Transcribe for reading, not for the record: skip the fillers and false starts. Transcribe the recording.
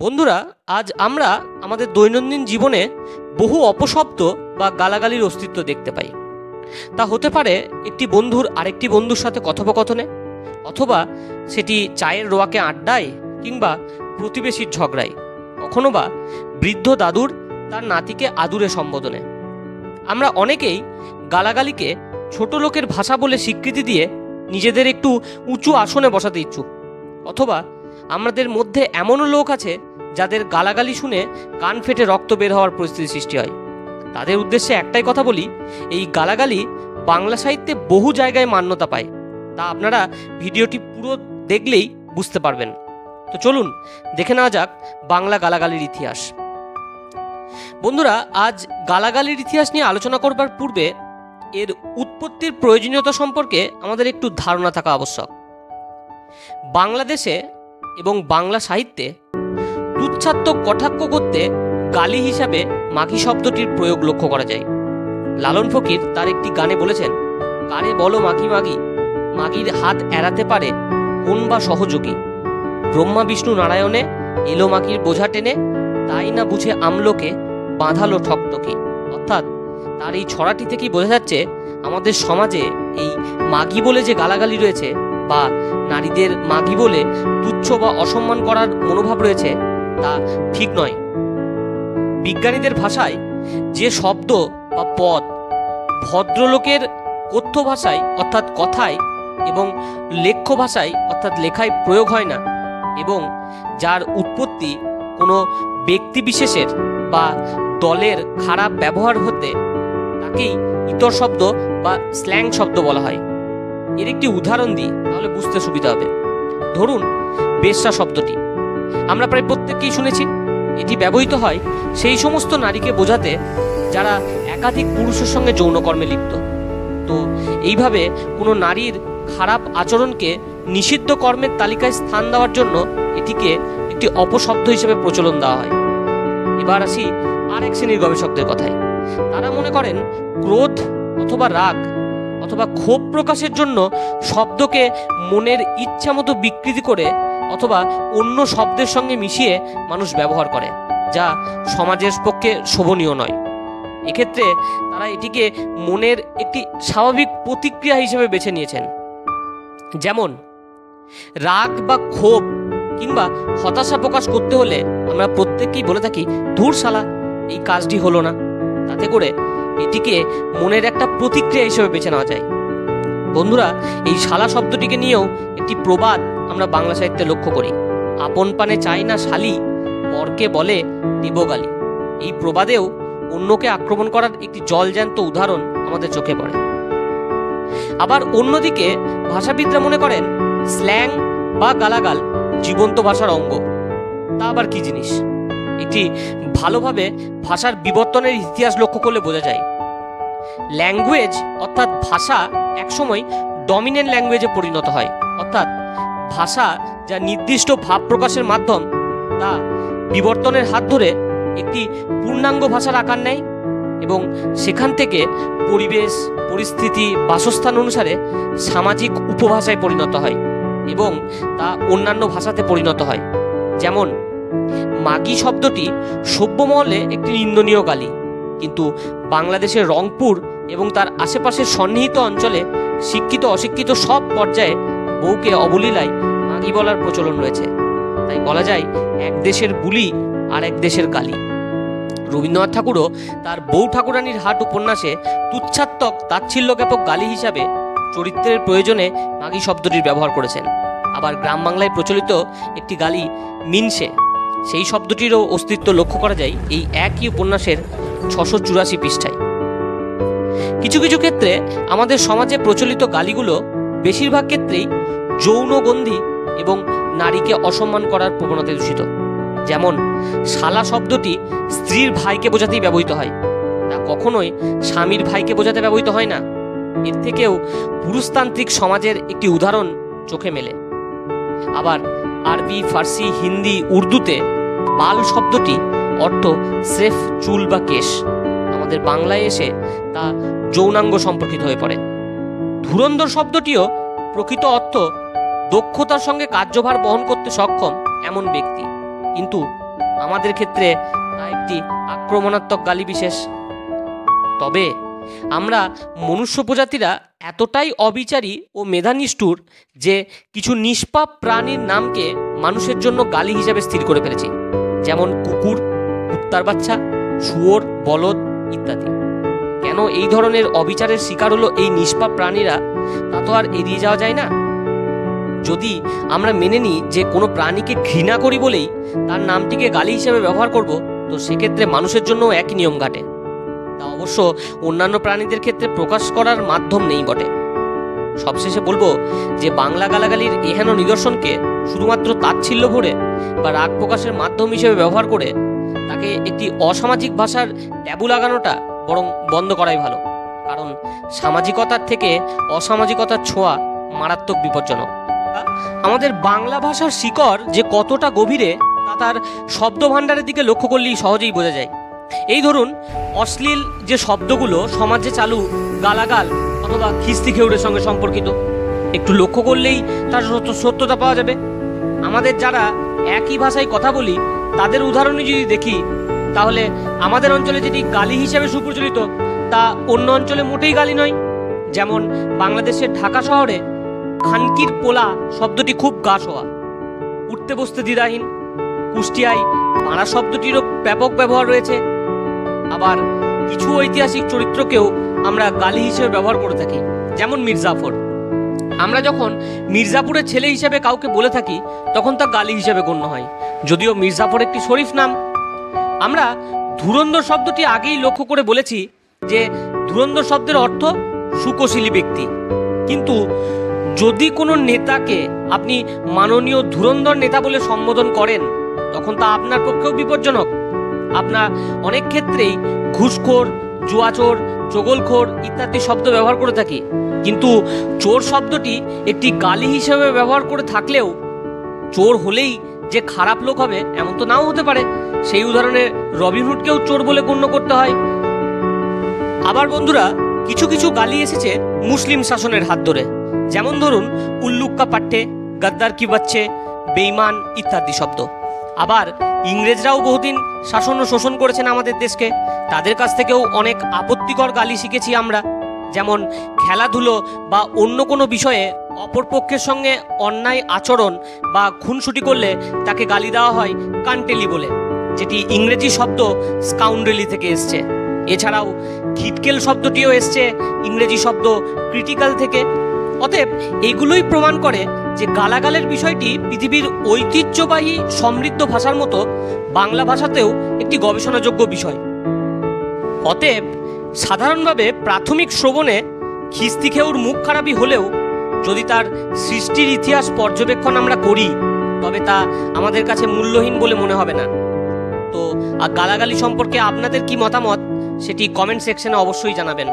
বন্ধুরা, আজ আমরা আমাদের দৈনন্দিন জীবনে বহু অপশব্দ বা গালাগালির অস্তিত্ব দেখতে পাই। তা হতে পারে একটি বন্ধুর আরেকটি বন্ধুর সাথে কথোপকথনে, অথবা সেটি চায়ের রোয়াকে আড্ডায়, কিংবা প্রতিবেশীর ঝগড়ায়, কখনো বা বৃদ্ধ দাদুর তার নাতিকে আদুরে সম্বোধনে। আমরা অনেকেই গালাগালিকে ছোট লোকের ভাষা বলে স্বীকৃতি দিয়ে নিজেদের একটু উঁচু আসনে বসাতে ইচ্ছুক, অথবা আমাদের মধ্যে এমনও লোক আছে যাদের গালাগালি শুনে কান ফেটে রক্ত বের হওয়ার পরিস্থিতি সৃষ্টি হয়। তাদের উদ্দেশ্যে একটাই কথা বলি, এই গালাগালি বাংলা সাহিত্যে বহু জায়গায় মান্যতা পায়। তা আপনারা ভিডিওটি পুরো দেখলেই বুঝতে পারবেন। তো চলুন দেখে নেওয়া যাক বাংলা গালাগালির ইতিহাস। বন্ধুরা, আজ গালাগালির ইতিহাস নিয়ে আলোচনা করবার পূর্বে এর উৎপত্তির প্রয়োজনীয়তা সম্পর্কে আমাদের একটু ধারণা থাকা আবশ্যক। বাংলাদেশে এবং বাংলা সাহিত্যে তুচ্ছাত্মক কটাক্ষ করতে গালি হিসাবে মাগি শব্দটির প্রয়োগ লক্ষ্য করা যায়। লালন ফকির তার একটি গানে বলেছেন, কারে বলো মাগি মাগি, মাগির হাত এড়াতে পারে কোন বা সহযোগী, ব্রহ্মা বিষ্ণু নারায়ণে এলো মাগির বোঝা টেনে, তাই না বুঝে আমলোকে বাঁধালো ঠকটকি। অর্থাৎ তার এই ছড়াটি থেকেই বোঝা যাচ্ছে আমাদের সমাজে এই মাগি বলে যে গালাগালি রয়েছে, বা নারীদের মাগি বলে তুচ্ছ বা অসম্মান করার মনোভাব রয়েছে, তা ঠিক নয়। বিজ্ঞানীদের ভাষায় যে শব্দ বা পদ ভদ্রলোকের কথ্য ভাষায় অর্থাৎ কথায় এবং লেখ্য ভাষায় অর্থাৎ লেখায় প্রয়োগ হয় না, এবং যার উৎপত্তি কোনো ব্যক্তি বিশেষের বা দলের খারাপ ব্যবহার হতে, তাকেই ইতর শব্দ বা স্ল্যাং শব্দ বলা হয়। এর একটি উদাহরণ দিই, তাহলে বুঝতে সুবিধা হবে। ধরুন বেশ্যা শব্দটি আমরা প্রায় প্রত্যেককেই শুনেছি। এটি ব্যবহৃত হয় সেই সমস্ত নারীকে বোঝাতে যারা একাধিক পুরুষের সঙ্গে যৌনকর্মে লিপ্ত। তো এইভাবে কোনো নারীর খারাপ আচরণকে নিষিদ্ধ কর্মের তালিকায় স্থান দেওয়ার জন্য এটিকে একটি অপশব্দ হিসেবে প্রচলন দেওয়া হয়। এবার আসি আরেক শ্রেণীর গবেষকদের কথায়। তারা মনে করেন ক্রোধ অথবা রাগ অথবা ক্ষোভ প্রকাশের জন্য শব্দকে মনের ইচ্ছা মতো বিকৃতি করে অথবা অন্য শব্দের সঙ্গে মিশিয়ে মানুষ ব্যবহার করে, যা সমাজের পক্ষে শোভনীয় নয়। এক্ষেত্রে তারা এটিকে মনের একটি স্বাভাবিক প্রতিক্রিয়া হিসেবে বেছে নিয়েছেন। যেমন রাগ বা ক্ষোভ কিংবা হতাশা প্রকাশ করতে হলে আমরা প্রত্যেককেই বলে থাকি, ধুর শালা, এই কাজটি হলো না। তাতে করে এটিকে মনের একটা প্রতিক্রিয়া হিসেবে বেছে নেওয়া যায়। বন্ধুরা, এই শালা শব্দটিকে নিয়েও একটি প্রবাদ আমরা বাংলা সাহিত্যে লক্ষ্য করি, আপন পানে চাই না শালি, পরকে বলে দেবগালি। এই প্রবাদেও অন্যকে আক্রমণ করার একটি জলজ্যান্ত উদাহরণ আমাদের চোখে পড়ে। আবার অন্যদিকে ভাষাবিদরা মনে করেন স্ল্যাং বা গালাগাল জীবন্ত ভাষার অঙ্গ। তা আবার কি জিনিস? এটি ভালোভাবে ভাষার বিবর্তনের ইতিহাস লক্ষ্য করলে বোঝা যায়। ল্যাঙ্গুয়েজ অর্থাৎ ভাষা একসময় ডমিনেন্ট ল্যাঙ্গুয়েজে পরিণত হয়, অর্থাৎ ভাষা যা নির্দিষ্ট ভাব প্রকাশের মাধ্যম, তা বিবর্তনের হাত ধরে একটি পূর্ণাঙ্গ ভাষার আকার নেয় এবং সেখান থেকে পরিবেশ, পরিস্থিতি, বাসস্থান অনুসারে সামাজিক উপভাষায় পরিণত হয় এবং তা অন্যান্য ভাষাতে পরিণত হয়। যেমন মাগি শব্দটি সভ্য মহলে একটি নিন্দনীয় গালি, কিন্তু বাংলাদেশের রংপুর এবং তার আশেপাশের সন্নিহিত অঞ্চলে শিক্ষিত অশিক্ষিত সব পর্যায়ে বউকে অবলীলায় মাগি বলার প্রচলন রয়েছে। তাই বলা যায় এক দেশের বুলি আর এক দেশের গালি। রবীন্দ্রনাথ ঠাকুরও তার বউ ঠাকুরানীর হাট উপন্যাসে তুচ্ছাত্মক তাচ্ছিল্যজ্ঞাপক গালি হিসাবে চরিত্রের প্রয়োজনে মাগি শব্দটির ব্যবহার করেছেন। আবার গ্রাম বাংলায় প্রচলিত একটি গালি মিনসে, সেই শব্দটিরও অস্তিত্ব লক্ষ্য করা যায় এই একই উপন্যাসের 684 পৃষ্ঠায়। কিছু কিছু ক্ষেত্রে আমাদের সমাজে প্রচলিত গালিগুলো বেশিরভাগ ক্ষেত্রেই যৌনগন্ধি এবং নারীকে অসম্মান করার প্রবণতায় দূষিত। যেমন শালা শব্দটি স্ত্রীর ভাইকে বোঝাতেই ব্যবহৃত হয়, তা কখনোই স্বামীর ভাইকে বোঝাতে ব্যবহৃত হয় না। এর থেকেও পুরুষতান্ত্রিক সমাজের একটি উদাহরণ চোখে মেলে। আবার আরবি, ফার্সি, হিন্দি, উর্দুতে বাল শব্দটি অর্থ স্রেফ চুল বা কেশ, আমাদের বাংলায় এসে তা যৌনাঙ্গ সম্পর্কিত হয়ে পড়ে। ধুরন্ধর শব্দটিও প্রকৃত অর্থ দক্ষতার সঙ্গে কার্যভার বহন করতে সক্ষম এমন ব্যক্তি, কিন্তু আমাদের ক্ষেত্রে তা একটি আক্রমণাত্মক গালি বিশেষ। তবে আমরা মনুষ্য প্রজাতিরা এতটাই অবিচারী ও মেধানিষ্ঠুর যে কিছু নিষ্পাপ প্রাণীর নামকে মানুষের জন্য গালি হিসাবে স্থির করে ফেলেছি, যেমন কুকুর, কুত্তার বাচ্চা, শুয়োর, বলদ ইত্যাদি। কেন এই ধরনের অবিচারের শিকার হলো এই নিষ্পাপ প্রাণীরা, তা তো আর এড়িয়ে যাওয়া যায় না। যদি আমরা মেনে নিই যে কোনো প্রাণীকে ঘৃণা করি বলেই তার নামটিকে গালি হিসেবে ব্যবহার করব, তো সেক্ষেত্রে মানুষের জন্য একই নিয়ম ঘটে। তা অবশ্য অন্যান্য প্রাণীদের ক্ষেত্রে প্রকাশ করার মাধ্যম নেই বটে। সবশেষে বলবো যে বাংলা গালাগালির এহেন নিদর্শনকে শুধুমাত্র তাচ্ছিল্য ভরে বা রাগ প্রকাশের মাধ্যম হিসেবে ব্যবহার করে তাকে একটি অসামাজিক ভাষার ট্যাবু লাগানোটা বরং বন্ধ করাই ভালো। কারণ সামাজিকতার থেকে অসামাজিকতার ছোঁয়া মারাত্মক বিপজ্জনক। আমাদের বাংলা ভাষার শিকড় যে কতটা গভীরে তা তার শব্দ ভাণ্ডারের দিকে লক্ষ্য করলেই সহজেই বোঝা যায়। এই ধরুন, অশ্লীল যে শব্দগুলো সমাজে চালু গালাগাল অথবা খিস্তি খেউড়ের সঙ্গে সম্পর্কিত, একটু লক্ষ্য করলেই তার সত্যতা পাওয়া যাবে। আমাদের যারা একই ভাষায় কথা বলি তাদের উদাহরণই যদি দেখি, তাহলে আমাদের অঞ্চলে যেটি গালি হিসেবে সুপ্রচলিত তা অন্য অঞ্চলে মোটেই গালি নয়। যেমন বাংলাদেশের ঢাকা শহরে খানকির পোলা শব্দটি খুব গা শোয়া, উঠতে বসতে দ্বিধাহীন। কুষ্টিয়ায় পাড়া শব্দটিরও ব্যাপক ব্যবহার রয়েছে। আবার কিছু ঐতিহাসিক চরিত্রকেও আমরা গালি হিসেবে ব্যবহার করে থাকি, যেমন মির্জাফর। আমরা যখন মির্জাপুরের ছেলে হিসেবে কাউকে বলে থাকি তখন তা গালি হিসেবে গণ্য হয়, যদিও মির্জাফর একটি শরীফ নাম। আমরা ধুরন্ধর শব্দটি আগেই লক্ষ্য করে বলেছি যে ধুরন্ধর শব্দের অর্থ সুকোশলী ব্যক্তি। কিন্তু যদি কোনো নেতাকে আপনি মাননীয় ধুরন্ধর নেতা বলে সম্বোধন করেন তখন তা আপনার পক্ষেও বিপজ্জনক। আপনার অনেক ক্ষেত্রেই ঘুষখোর, জুয়াচোর, চগলখোর ইত্যাদি শব্দ ব্যবহার করে থাকি, কিন্তু চোর শব্দটি একটি গালি হিসেবে ব্যবহার করে থাকলেও চোর হলেই যে খারাপ লোক হবে এমন তো নাও হতে পারে। সেই উদাহরণে রবিনহুডকেও চোর বলে গণ্য করতে হয়। আবার বন্ধুরা, কিছু কিছু গালি এসেছে মুসলিম শাসনের হাত ধরে, যেমন ধরুন উল্লুক্কা পাট্টে, গদ্দার কি বাচ্চে, বেঈমান ইত্যাদি শব্দ। আবার ইংরেজরাও বহুদিন শাসন ও শোষণ করেছেন আমাদের দেশকে, তাদের কাছ থেকেও অনেক আপত্তিকর গালি শিখেছি আমরা। যেমন খেলাধুলো বা অন্য কোনো বিষয়ে অপরপক্ষের সঙ্গে অন্যায় আচরণ বা খুনসুটি করলে তাকে গালি দেওয়া হয় কান্টেলি বলে, যেটি ইংরেজি শব্দ স্কাউন্ড্রেলি থেকে এসছে। এছাড়াও খিটকেল শব্দটিও এসছে ইংরেজি শব্দ ক্রিটিক্যাল থেকে। অতএব এগুলোই প্রমাণ করে যে গালাগালের বিষয়টি পৃথিবীর ঐতিহ্যবাহী সমৃদ্ধ ভাষার মতো বাংলা ভাষাতেও একটি গবেষণাযোগ্য বিষয়। অতএব সাধারণভাবে প্রাথমিক শ্রবণে খিস্তি খেউর মুখ খারাপই হলেও যদি তার সৃষ্টির ইতিহাস পর্যবেক্ষণ আমরা করি তবে তা আমাদের কাছে মূল্যহীন বলে মনে হবে না। তো গালাগালি সম্পর্কে আপনাদের কি মতামত সেটি কমেন্ট সেকশনে অবশ্যই জানাবেন।